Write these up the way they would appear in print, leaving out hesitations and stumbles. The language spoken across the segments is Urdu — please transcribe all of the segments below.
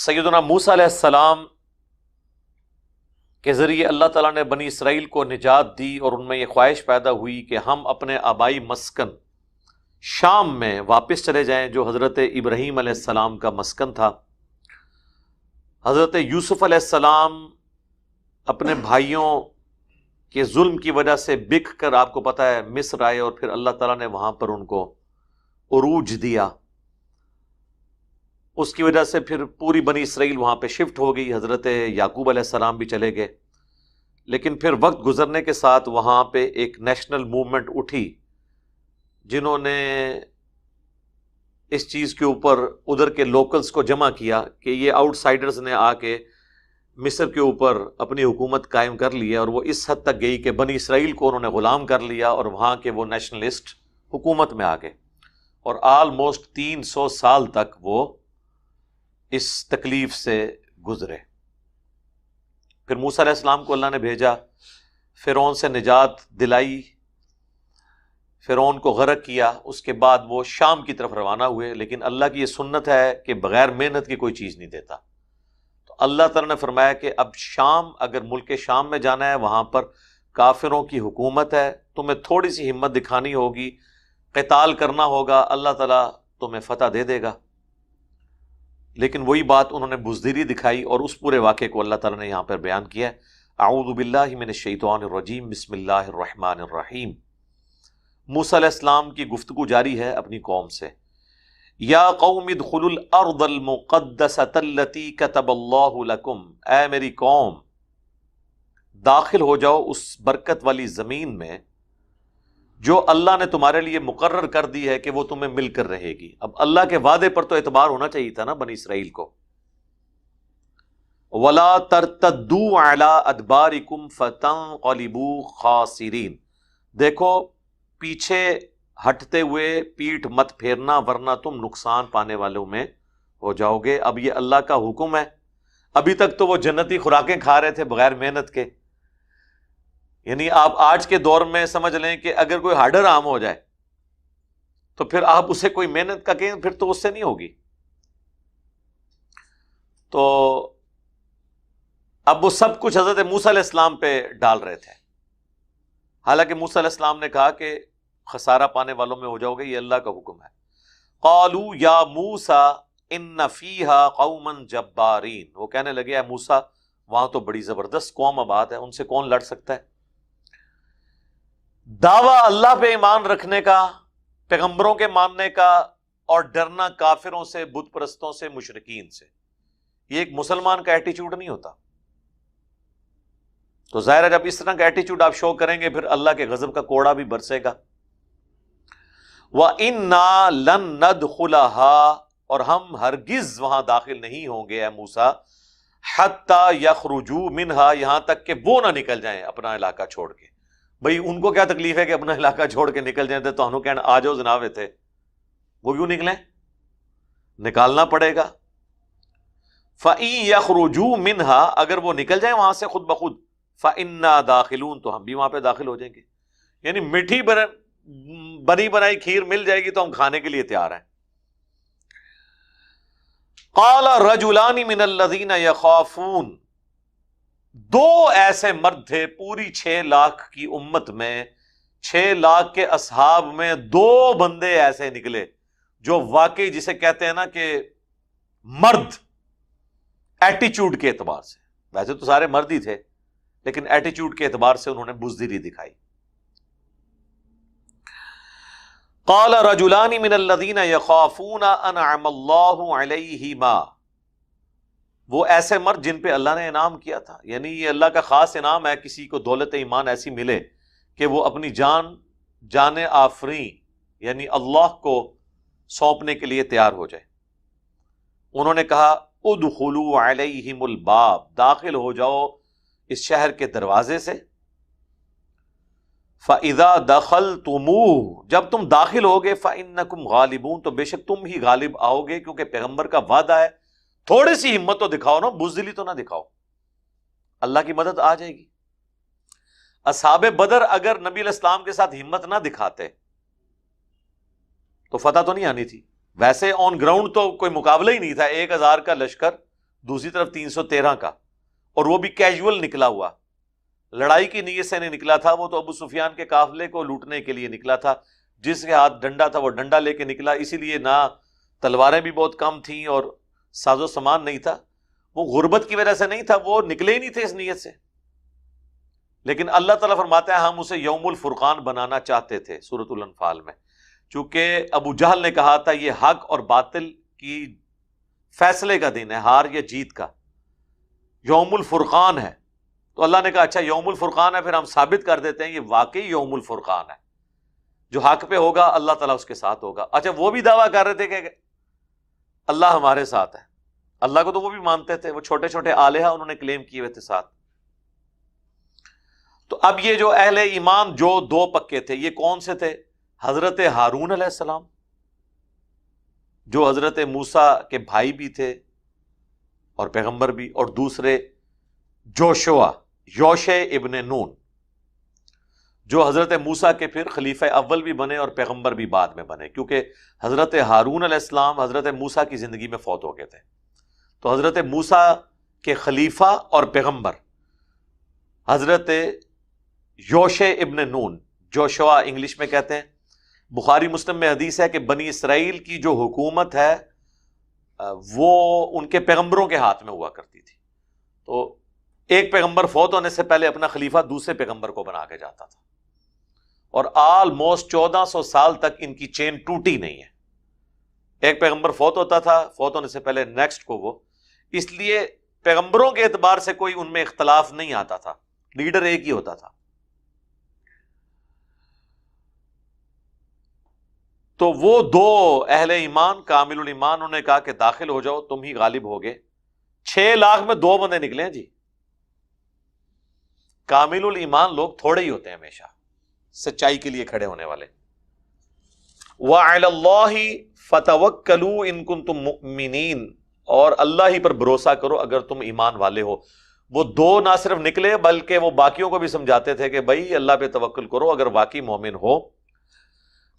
سیدنا موسیٰ علیہ السلام کے ذریعے اللہ تعالیٰ نے بنی اسرائیل کو نجات دی، اور ان میں یہ خواہش پیدا ہوئی کہ ہم اپنے آبائی مسکن شام میں واپس چلے جائیں، جو حضرت ابراہیم علیہ السلام کا مسکن تھا۔ حضرت یوسف علیہ السلام اپنے بھائیوں کے ظلم کی وجہ سے بک کر، آپ کو پتہ ہے، مصر آئے، اور پھر اللہ تعالیٰ نے وہاں پر ان کو عروج دیا۔ اس کی وجہ سے پھر پوری بنی اسرائیل وہاں پہ شفٹ ہو گئی، حضرت یعقوب علیہ السلام بھی چلے گئے۔ لیکن پھر وقت گزرنے کے ساتھ وہاں پہ ایک نیشنل موومنٹ اٹھی، جنہوں نے اس چیز کے اوپر ادھر کے لوکلز کو جمع کیا کہ یہ آؤٹ سائیڈرز نے آ کے مصر کے اوپر اپنی حکومت قائم کر لی ہے، اور وہ اس حد تک گئی کہ بنی اسرائیل کو انہوں نے غلام کر لیا، اور وہاں کے وہ نیشنلسٹ حکومت میں آ گئے، اور آلموسٹ 300 سال تک وہ اس تکلیف سے گزرے۔ پھر موسیٰ علیہ السلام کو اللہ نے بھیجا، فرعون سے نجات دلائی، فرعون کو غرق کیا، اس کے بعد وہ شام کی طرف روانہ ہوئے۔ لیکن اللہ کی یہ سنت ہے کہ بغیر محنت کی کوئی چیز نہیں دیتا، تو اللہ تعالیٰ نے فرمایا کہ اب شام، اگر ملک شام میں جانا ہے، وہاں پر کافروں کی حکومت ہے، تمہیں تھوڑی سی ہمت دکھانی ہوگی، قتال کرنا ہوگا، اللہ تعالیٰ تمہیں فتح دے دے گا۔ لیکن وہی بات انہوں نے بزدلی دکھائی، اور اس پورے واقعے کو اللہ تعالیٰ نے یہاں پر بیان کیا ہے۔ اعوذ باللہ من الشیطان الرجیم، بسم اللہ الرحمن الرحیم۔ موسیٰ علیہ السلام کی گفتگو جاری ہے اپنی قوم سے۔ یا قوم ادخلوا الارض المقدسۃ التی کتب اللہ لکم، اے میری قوم داخل ہو جاؤ اس برکت والی زمین میں جو اللہ نے تمہارے لیے مقرر کر دی ہے کہ وہ تمہیں مل کر رہے گی۔ اب اللہ کے وعدے پر تو اعتبار ہونا چاہیے تھا نا بنی اسرائیل کو۔ وَلَا تَرْتَدُّوا عَلَىٰ أَدْبَارِكُمْ فَتَنْقَلِبُوا خَاسِرِينَ، دیکھو پیچھے ہٹتے ہوئے پیٹھ مت پھیرنا، ورنہ تم نقصان پانے والوں میں ہو جاؤ گے۔ اب یہ اللہ کا حکم ہے۔ ابھی تک تو وہ جنتی خوراکیں کھا رہے تھے بغیر محنت کے، یعنی آپ آج کے دور میں سمجھ لیں کہ اگر کوئی ہارڈر عام ہو جائے تو پھر آپ اسے کوئی محنت کا کہیں، پھر تو اس سے نہیں ہوگی۔ تو اب وہ سب کچھ حضرت موسیٰ علیہ السلام پہ ڈال رہے تھے، حالانکہ موسیٰ علیہ السلام نے کہا کہ خسارہ پانے والوں میں ہو جاؤ گے، یہ اللہ کا حکم ہے۔ قالوا یا موسیٰ ان فیہا قوما جبارین، وہ کہنے لگے اے موسیٰ وہاں تو بڑی زبردست قوم آباد ہے، ان سے کون لڑ سکتا ہے۔ دعویٰ اللہ پہ ایمان رکھنے کا، پیغمبروں کے ماننے کا، اور ڈرنا کافروں سے، بت پرستوں سے، مشرکین سے، یہ ایک مسلمان کا ایٹیچیوڈ نہیں ہوتا۔ تو ظاہر ہے جب اس طرح کا ایٹیچیوڈ آپ شو کریں گے، پھر اللہ کے غضب کا کوڑا بھی برسے گا۔ وَإِنَّا لَن نَدْخُلَهَا، اور ہم ہرگز وہاں داخل نہیں ہوں گے اے موسیٰ، حَتَّى يَخْرُجُوا مِنْهَا، یہاں تک کہ وہ نہ نکل جائیں اپنا علاقہ چھوڑ کے۔ بھئی ان کو کیا تکلیف ہے کہ اپنا علاقہ چھوڑ کے نکل جائیں، تو انہوں کہنا آ جاؤ جناب تھے، وہ کیوں نکلیں؟ نکالنا پڑے گا۔ فَإِن يَخْرُجُوا مِنْهَا، اگر وہ نکل جائیں وہاں سے خود بخود، فَإِنَّا دَاخِلُونَ، تو ہم بھی وہاں پہ داخل ہو جائیں گے، یعنی میٹھی بنی بنائی کھیر مل جائے گی تو ہم کھانے کے لیے تیار ہیں۔ قَالَ رَجُلَانِ مِنَ الَّذِينَ يَخَافُونَ، دو ایسے مرد تھے پوری 6 لاکھ کی امت میں، 6 لاکھ کے اصحاب میں 2 بندے ایسے نکلے جو واقعی جسے کہتے ہیں نا کہ مرد ایٹیچیوڈ کے اعتبار سے، ویسے تو سارے مرد ہی تھے لیکن ایٹیچیوڈ کے اعتبار سے انہوں نے بزدلی دکھائی۔ قال رجلان من الذین یخافون انعم اللہ علیہما، وہ ایسے مرد جن پہ اللہ نے انعام کیا تھا، یعنی یہ اللہ کا خاص انعام ہے، کسی کو دولت ایمان ایسی ملے کہ وہ اپنی جان آفریں یعنی اللہ کو سونپنے کے لیے تیار ہو جائے۔ انہوں نے کہا ادخلوا علیہم الباب، داخل ہو جاؤ اس شہر کے دروازے سے۔ فَإِذَا دَخَلْتُمُوهُ، جب تم داخل ہوگے، فَإِنَّكُمْ غَالِبُونَ، تو بے شک تم ہی غالب آؤ گے، کیونکہ پیغمبر کا وعدہ ہے۔ تھوڑی سی ہمت تو دکھاؤ نا، بزدلی تو نہ دکھاؤ، اللہ کی مدد آ جائے گی۔ اصحاب بدر اگر نبی علیہ السلام کے ساتھ ہمت نہ دکھاتے تو فتح تو نہیں آنی تھی۔ ویسے آن گراؤنڈ تو کوئی مقابلہ ہی نہیں تھا، 1000 کا لشکر دوسری طرف 313 کا، اور وہ بھی کیجول نکلا ہوا، لڑائی کی نیت سے نہیں نکلا تھا، وہ تو ابو سفیان کے قافلے کو لوٹنے کے لیے نکلا تھا، جس کے ہاتھ ڈنڈا تھا وہ ڈنڈا لے کے نکلا، اسی لیے نہ تلواریں بھی بہت کم تھیں اور ساز و سامان نہیں تھا، وہ غربت کی وجہ سے نہیں تھا، وہ نکلے ہی نہیں تھے اس نیت سے، لیکن اللہ تعالیٰ فرماتا ہے ہم اسے یوم الفرقان بنانا چاہتے تھے سورۃ الانفال میں، چونکہ ابو جہل نے کہا تھا یہ حق اور باطل کی فیصلے کا دن ہے، ہار یا جیت کا، یوم الفرقان ہے، تو اللہ نے کہا اچھا یوم الفرقان ہے، پھر ہم ثابت کر دیتے ہیں یہ واقعی یوم الفرقان ہے، جو حق پہ ہوگا اللہ تعالیٰ اس کے ساتھ ہوگا۔ اچھا وہ بھی دعویٰ کر رہے تھے کہ اللہ ہمارے ساتھ ہے، اللہ کو تو وہ بھی مانتے تھے، وہ چھوٹے چھوٹے آلہہ انہوں نے کلیم کیے ہوئے تھے ساتھ۔ تو اب یہ جو اہل ایمان جو دو پکے تھے یہ کون سے تھے؟ حضرت ہارون علیہ السلام جو حضرت موسیٰ کے بھائی بھی تھے اور پیغمبر بھی، اور دوسرے یوشع ابن نون جو حضرت موسیٰ کے پھر خلیفہ اول بھی بنے اور پیغمبر بھی بعد میں بنے، کیونکہ حضرت ہارون علیہ السلام حضرت موسیٰ کی زندگی میں فوت ہو گئے تھے، تو حضرت موسیٰ کے خلیفہ اور پیغمبر حضرت یوشع ابن نون، جوشوا انگلش میں کہتے ہیں، بخاری مسلم میں حدیث ہے کہ بنی اسرائیل کی جو حکومت ہے وہ ان کے پیغمبروں کے ہاتھ میں ہوا کرتی تھی، تو ایک پیغمبر فوت ہونے سے پہلے اپنا خلیفہ دوسرے پیغمبر کو بنا کے جاتا تھا، اور آلموسٹ 1400 سال تک ان کی چین ٹوٹی نہیں ہے، ایک پیغمبر فوت ہوتا تھا، فوت ہونے سے پہلے نیکسٹ کو وہ، اس لیے پیغمبروں کے اعتبار سے کوئی ان میں اختلاف نہیں آتا تھا، لیڈر ایک ہی ہوتا تھا۔ تو وہ دو اہل ایمان کامل الایمان انہوں نے کہا کہ داخل ہو جاؤ تم ہی غالب ہوگے، 6 لاکھ میں 2 بندے نکلے ہیں جی، کامل الایمان لوگ تھوڑے ہی ہوتے ہیں ہمیشہ، سچائی کے لیے کھڑے ہونے والے۔ وَعَلَى اللَّهِ فَتَوَكَّلُوا إِن كُنتُم مُؤْمِنِينَ، اور اللہ ہی پر بھروسہ کرو اگر تم ایمان والے ہو۔ وہ دو نہ صرف نکلے بلکہ وہ باقیوں کو بھی سمجھاتے تھے کہ بھائی اللہ پہ توکل کرو اگر واقعی مومن ہو۔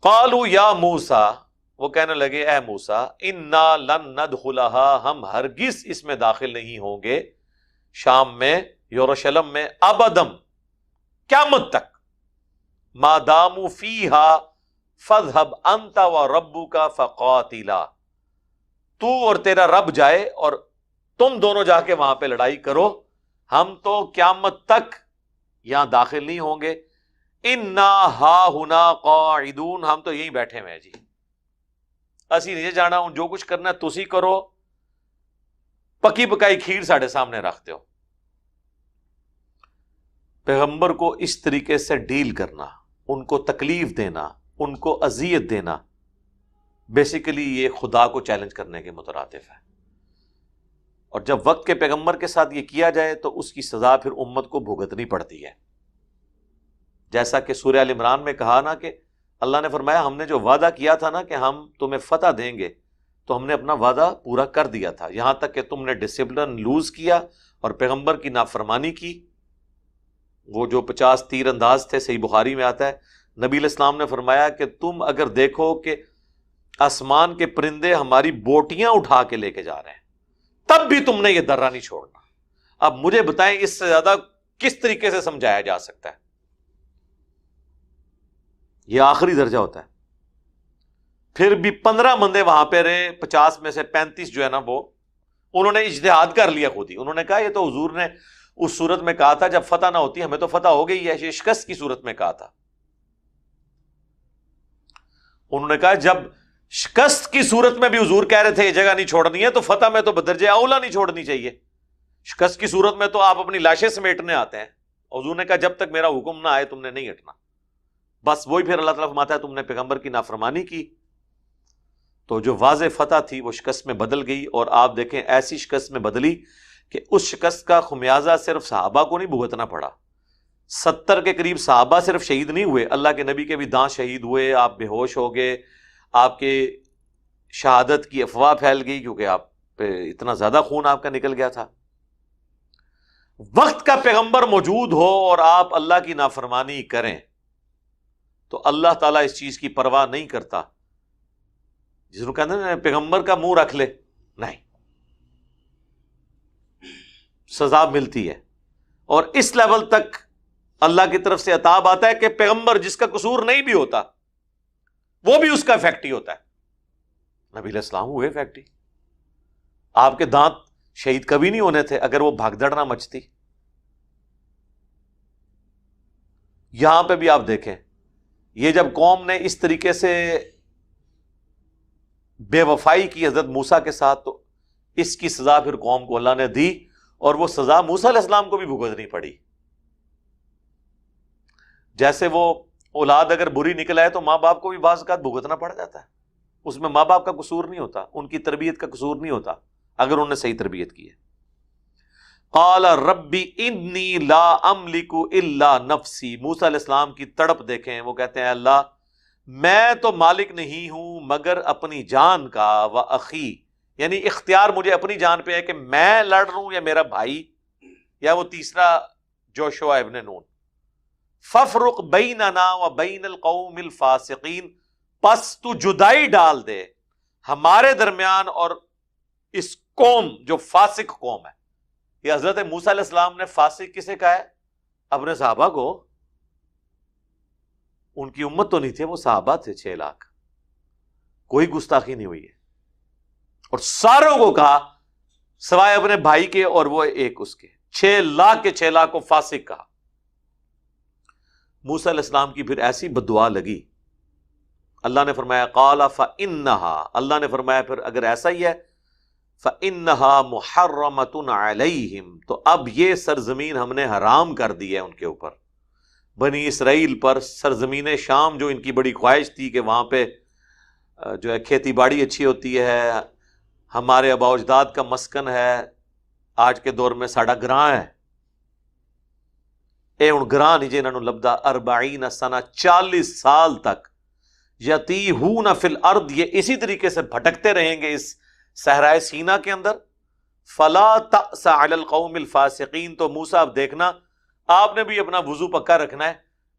قالوا یا موسیٰ، وہ کہنے لگے اے موسیٰ، انا لن ندخلها، ہم ہرگز اس میں داخل نہیں ہوں گے، شام میں، یروشلم میں، ابدم، قیامت تک، ما داموا فیہا فاذهب انت وربک فقاتلا، تو اور تیرا رب جائے اور تم دونوں جا کے وہاں پہ لڑائی کرو، ہم تو قیامت تک یہاں داخل نہیں ہوں گے، انا ہا ہنا قاعدون، ہم تو یہیں بیٹھے ہوئے ہیں جی، اسی نہیں جانا ہوں، جو کچھ کرنا ہے تسی کرو، پکی پکائی کھیر ساڑھے سامنے رکھتے ہو۔ پیغمبر کو اس طریقے سے ڈیل کرنا، ان کو تکلیف دینا، ان کو اذیت دینا، بیسیکلی یہ خدا کو چیلنج کرنے کے مترادف ہے، اور جب وقت کے پیغمبر کے ساتھ یہ کیا جائے تو اس کی سزا پھر امت کو بھگتنی پڑتی ہے، جیسا کہ سورہ ال عمران میں کہا نا کہ اللہ نے فرمایا ہم نے جو وعدہ کیا تھا نا کہ ہم تمہیں فتح دیں گے تو ہم نے اپنا وعدہ پورا کر دیا تھا، یہاں تک کہ تم نے ڈسپلن لوز کیا اور پیغمبر کی نافرمانی کی، وہ جو 50 تیر انداز تھے، صحیح بخاری میں آتا ہے، نبی علیہ السلام نے فرمایا کہ تم اگر دیکھو کہ آسمان کے پرندے ہماری بوٹیاں اٹھا کے لے کے جا رہے ہیں تب بھی تم نے یہ درہ نہیں چھوڑنا۔ اب مجھے بتائیں اس سے زیادہ کس طریقے سے سمجھایا جا سکتا ہے؟ یہ آخری درجہ ہوتا ہے۔ پھر بھی 15 بندے وہاں پہ رہے، 50 میں سے 35 جو ہے نا وہ انہوں نے اجتہاد کر لیا خود ہی، انہوں نے کہا یہ تو حضور نے اس صورت میں کہا تھا جب فتح نہ ہوتی، ہمیں تو فتح ہو گئی ہے، یہ شکست کی صورت میں کہا تھا۔ انہوں نے کہا جب شکست کی صورت میں بھی حضور کہہ رہے تھے یہ جگہ نہیں چھوڑنی ہے تو فتح میں تو بدرجہ اولا نہیں چھوڑنی چاہیے، شکست کی صورت میں تو آپ اپنی لاشیں سمیٹنے آتے ہیں، حضور نے کہا جب تک میرا حکم نہ آئے تم نے نہیں ہٹنا، بس وہی پھر اللہ تعالیٰ فرماتا ہے تم نے پیغمبر کی نافرمانی کی تو جو واضح فتح تھی وہ شکست میں بدل گئی، اور آپ دیکھیں ایسی شکست میں بدلی کہ اس شکست کا خمیازہ صرف صحابہ کو نہیں بھگتنا پڑا، 70 کے قریب صحابہ صرف شہید نہیں ہوئے، اللہ کے نبی کے بھی دانت شہید ہوئے، آپ بے ہوش ہو گئے، آپ کے شہادت کی افواہ پھیل گئی کیونکہ آپ پہ اتنا زیادہ خون آپ کا نکل گیا تھا۔ وقت کا پیغمبر موجود ہو اور آپ اللہ کی نافرمانی کریں تو اللہ تعالیٰ اس چیز کی پرواہ نہیں کرتا، جس کو کہتے ہیں پیغمبر کا منہ رکھ لے، نہیں، سزا ملتی ہے، اور اس لیول تک اللہ کی طرف سے عطاب آتا ہے کہ پیغمبر جس کا قصور نہیں بھی ہوتا وہ بھی اس کا افیکٹ ہی ہوتا ہے۔ نبی علیہ السلام ہوئے افیکٹ ہی، آپ کے دانت شہید کبھی نہیں ہونے تھے اگر وہ بھگدڑ نہ مچتی۔ یہاں پہ بھی آپ دیکھیں، یہ جب قوم نے اس طریقے سے بے وفائی کی حضرت موسیٰ کے ساتھ، تو اس کی سزا پھر قوم کو اللہ نے دی، اور وہ سزا موسیٰ علیہ السلام کو بھی بھگتنی پڑی۔ جیسے وہ اولاد اگر بری نکل آئے تو ماں باپ کو بھی بعض اوقات بھگتنا پڑ جاتا ہے، اس میں ماں باپ کا قصور نہیں ہوتا، ان کی تربیت کا قصور نہیں ہوتا اگر انہوں نے صحیح تربیت کی ہے۔ قال ربی انی لا املک الا نفسی، موسیٰ علیہ السلام کی تڑپ دیکھیں، وہ کہتے ہیں اللہ میں تو مالک نہیں ہوں مگر اپنی جان کا، و اخی یعنی اختیار مجھے اپنی جان پہ ہے کہ میں لڑ رہا ہوں یا میرا بھائی یا وہ تیسرا جوشوا ابن نون، ففرق بیننا و بین القوم الفاسقین، پس تو جدائی ڈال دے ہمارے درمیان اور اس قوم جو فاسق قوم ہے۔ یہ حضرت موسیٰ علیہ السلام نے فاسق کسے کہا ہے؟ اپنے صحابہ کو، ان کی امت تو نہیں تھے، وہ صحابہ تھے 6 لاکھ، کوئی گستاخی نہیں ہوئی ہے، اور ساروں کو کہا سوائے اپنے بھائی کے اور وہ ایک اس کے، 6 لاکھ کے 6 لاکھ کو فاسق کہا۔ موسیٰ علیہ السلام کی پھر ایسی بددعا لگی، اللہ نے فرمایا قال فإنہا، اللہ نے فرمایا پھر اگر ایسا ہی ہے فإنہا محرمۃ علیہم، تو اب یہ سرزمین ہم نے حرام کر دی ہے ان کے اوپر، بنی اسرائیل پر۔ سرزمین شام جو ان کی بڑی خواہش تھی کہ وہاں پہ جو ہے کھیتی باڑی اچھی ہوتی ہے، ہمارے آباء و اجداد کا مسکن ہے، آج کے دور میں ساڑا گراں ہے، اے ان گراں نہیں جنہاں نو لبدا 40 سنہ 40 سال تک یتیہون فی الارض، یہ اسی طریقے سے بھٹکتے رہیں گے اس صحرائے سینا کے اندر۔ فلا تأس علی القوم الفاسقین، تو موسیٰ اب دیکھنا آپ نے بھی اپنا وضو پکا رکھنا ہے،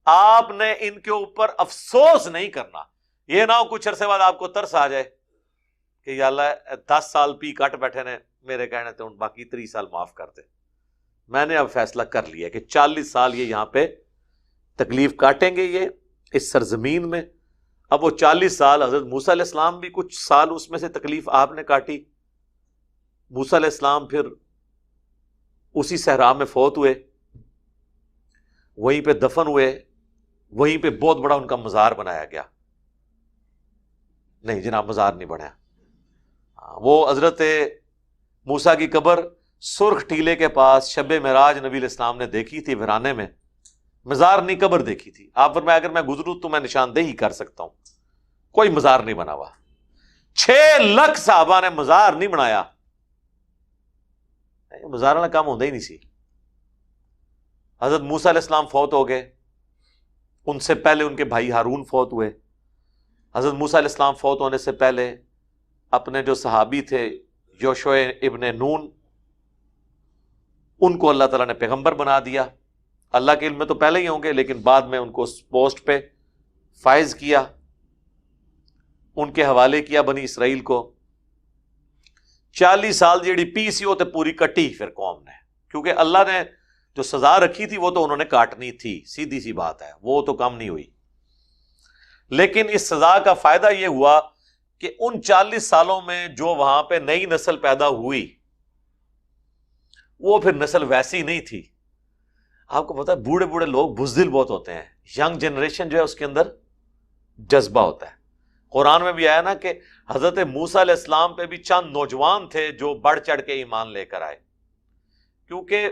آپ نے ان کے اوپر افسوس نہیں کرنا، یہ نہ ہو کچھ عرصے بعد آپ کو ترس آ جائے کہ یا اللہ 10 سال پی کٹ بیٹھے نے میرے کہنے تو باقی 30 سال معاف کر دے۔ میں نے اب فیصلہ کر لیا کہ 40 سال یہ یہاں پہ تکلیف کاٹیں گے یہ اس سرزمین میں۔ اب وہ 40 سال حضرت موسیٰ علیہ السلام بھی کچھ سال اس میں سے تکلیف آپ نے کاٹی، موسیٰ علیہ السلام پھر اسی صحرا میں فوت ہوئے، وہیں پہ دفن ہوئے، وہیں پہ بہت بڑا ان کا مزار بنایا گیا۔ نہیں جناب مزار نہیں بنایا، وہ حضرت موسیٰ کی قبر سرخ ٹیلے کے پاس شب معراج نبی علیہ السلام نے دیکھی تھی ویرانے میں، مزار نہیں قبر دیکھی تھی۔ آپ فرمایا اگر میں گزروں تو میں نشاندہی کر سکتا ہوں، کوئی مزار نہیں بنا ہوا، 6 لاکھ صحابہ نے مزار نہیں بنایا، مزار والا کام ہوتا ہی نہیں سی۔ حضرت موسیٰ علیہ السلام فوت ہو گئے، ان سے پہلے ان کے بھائی ہارون فوت ہوئے۔ حضرت موسیٰ علیہ السلام فوت ہونے سے پہلے اپنے جو صحابی تھے یوشع ابن نون، ان کو اللہ تعالیٰ نے پیغمبر بنا دیا۔ اللہ کے علم میں تو پہلے ہی ہوں گے لیکن بعد میں ان کو اس پوسٹ پہ فائز کیا، ان کے حوالے کیا بنی اسرائیل کو۔ 40 سال جیڑی پی سی وہ تے پوری کٹی پھر قوم نے، کیونکہ اللہ نے جو سزا رکھی تھی وہ تو انہوں نے کاٹنی تھی، سیدھی سی بات ہے، وہ تو کم نہیں ہوئی۔ لیکن اس سزا کا فائدہ یہ ہوا کہ ان 40 سالوں میں جو وہاں پہ نئی نسل پیدا ہوئی وہ پھر نسل ویسی نہیں تھی۔ آپ کو پتا ہے بوڑھے بوڑھے لوگ بزدل بہت ہوتے ہیں، ینگ جنریشن جو ہے اس کے اندر جذبہ ہوتا ہے۔ قرآن میں بھی آیا نا کہ حضرت موسیٰ علیہ السلام پہ بھی چند نوجوان تھے جو بڑھ چڑھ کے ایمان لے کر آئے، کیونکہ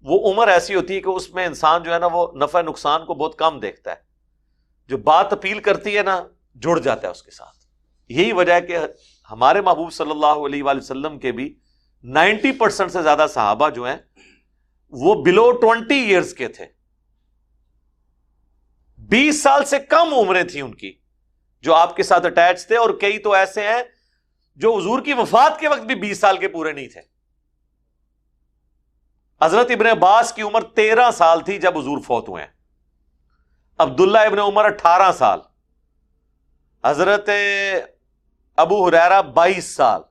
وہ عمر ایسی ہوتی ہے کہ اس میں انسان جو ہے نا وہ نفع نقصان کو بہت کم دیکھتا ہے، جو بات اپیل کرتی ہے نا جڑ جاتا ہے اس کے ساتھ۔ یہی وجہ ہے کہ ہمارے محبوب صلی اللہ علیہ وآلہ وسلم کے بھی 90% سے زیادہ صحابہ جو ہیں وہ below 20 years کے تھے، 20 سال سے کم عمریں تھیں ان کی جو آپ کے ساتھ اٹیچ تھے، اور کئی تو ایسے ہیں جو حضور کی وفات کے وقت بھی 20 سال کے پورے نہیں تھے۔ حضرت ابن عباس کی عمر 13 سال تھی جب حضور فوت ہوئے ہیں، عبداللہ ابن عمر 18 سال، حضرت ابو ہریرہ 22 سال،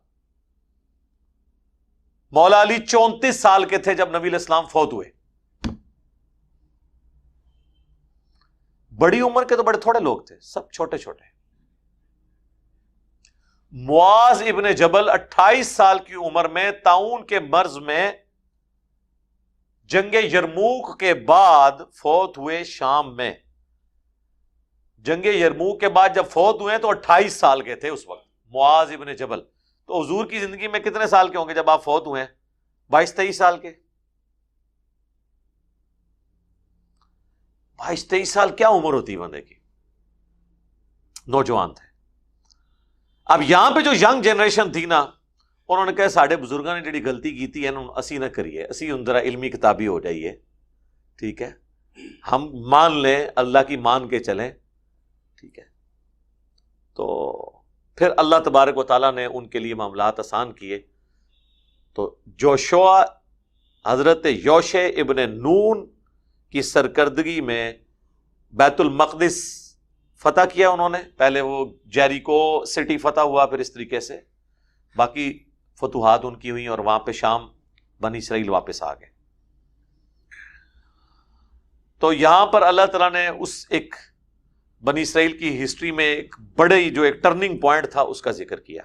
مولا علی 34 سال کے تھے جب نبی علیہ السلام فوت ہوئے. بڑی عمر کے تو بڑے تھوڑے لوگ تھے، سب چھوٹے چھوٹے. معاذ ابن جبل 28 سال کی عمر میں طاعون کے مرض میں جنگ یرموک کے بعد فوت ہوئے شام میں. جنگ یرموک کے بعد جب فوت ہوئے تو 28 سال کے تھے اس وقت معاذ ابن جبل. تو حضور کی زندگی میں کتنے سال کے ہوں گے جب آپ فوت ہوئے ہیں؟ 22-23 سال کے. 22-23 سال کیا عمر ہوتی بندے کی، نوجوان تھے. اب یہاں پہ جو ینگ جنریشن تھی نا، انہوں نے کہا ساڈے بزرگاں نے جڑی غلطی کیتی ہے نا اسی نہ کریے، اسی ذرا علمی کتابی ہو جائیے، ٹھیک ہے، ہم مان لیں، اللہ کی مان کے چلیں، ٹھیک ہے. تو پھر اللہ تبارک و تعالیٰ نے ان کے لیے معاملات آسان کیے. تو جوشوا حضرت یوشع ابن نون کی سرکردگی میں بیت المقدس فتح کیا انہوں نے. پہلے وہ جیریکو سٹی فتح ہوا، پھر اس طریقے سے باقی فتوحات ان کی ہوئی، اور وہاں پہ شام بنی اسرائیل واپس آ گئے. تو یہاں پر اللہ تعالیٰ نے اس ایک بنی اسرائیل کی ہسٹری میں ایک بڑے جو ایک ٹرننگ پوائنٹ تھا اس کا ذکر کیا.